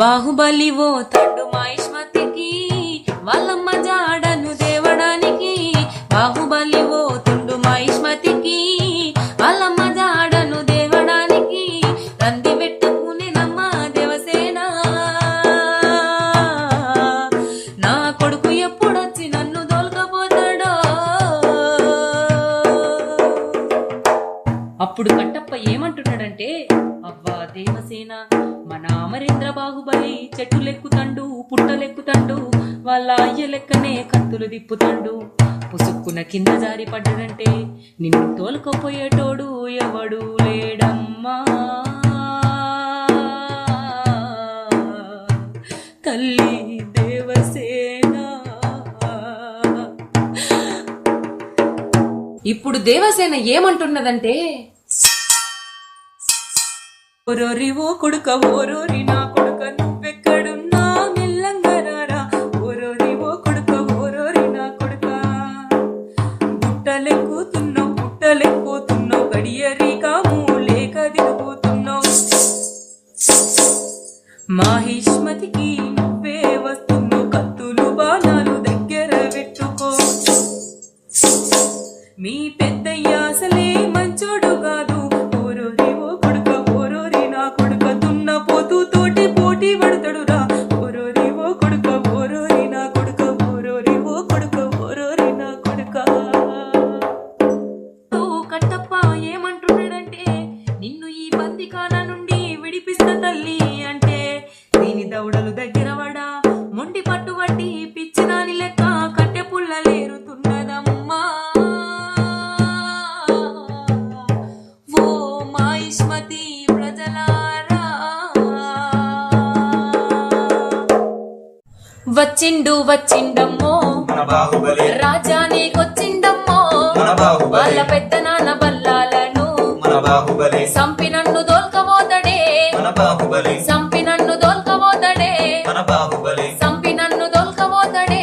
బాహుబలి ఓ తండు మహిష్మతికి వాళ్ళమ్మ జాడను దేవడానికి. బాహుబలి ఓ తండు మహిష్మతికి వాళ్ళమ్మ జాడను దేవడానికి. రంది పెట్టుకునేనమ్మ దేవసేన, నా కొడుకు ఎప్పుడొచ్చి నన్ను దోల్కపోతాడో. అప్పుడు కట్టప్ప ఏమంటున్నాడంటే, అవ్వా దేవసేన, మన అమరేంద్ర బాహుబలి చెట్టులెక్కుతండు, పుట్టలెక్కుతండు, వాళ్ళ అయ్య లెక్కనే కత్తులు దిప్పుతండు. పుసుక్కున కింద జారి పడ్డాడంటే నిన్ను తోలుకపోయేటోడు ఎవడు లేడమ్మా. తల్లి దేవసేన. ఇప్పుడు దేవసేన ఏమంటున్నదంటే, ఓరోరి ఓ కొడుక, ఓరోరి నా కొడుక, నువ్వెక్కడున్నా మెల్లంగరారా. ఓరోరి ఓ కొడుక, ఓరోరి నా కొడుక, గుట్టలెక్కుతున్నావు, గుట్టలెక్కుతున్నావు, గడియరిగా మూలేక దిగుతున్నావు. మహిష్మతికి నువ్వే వస్తున్నావు, కత్తులు బాణాలు దగ్గర పెట్టుకో. మీ పెద్దయ్య అసలే మంచోడు కాదు. ఓరోరి ఓ కొడుక, ఓరోరి నా కొడుక, దున్న పోతూ తోటి పోటీ పడతాడురా. ఓరోరి ఓ కొడుక, ఓరోరి నా కొడుక, ఓరోరి ఓ కొడుక, ఓరోరి నా కొడుక. కట్టప్ప ఏమంటున్నాడంటే, నిన్ను ఈ బందికాన నుండి విడిపిస్తా తల్లి అంటే, దీని దౌడలు దగ్గర వడా మొండి పట్టుబట్టి పిచ్చినాని లెక్క కట్టె పుల్లలేరుతున్నదమ్మా. ఓ మహిష్మతి ప్రజలారా, వచ్చిండు వచ్చిండమ్మో రాజానికొచ్చిండమ్మో. వాళ్ళ పెద్ద నాన్న బల్లాలను సంపి నన్ను దోల్కపోతాడే, సంపి నన్ను దోల్కపోతాడే, సంపి నన్ను దోల్కపోతాడే.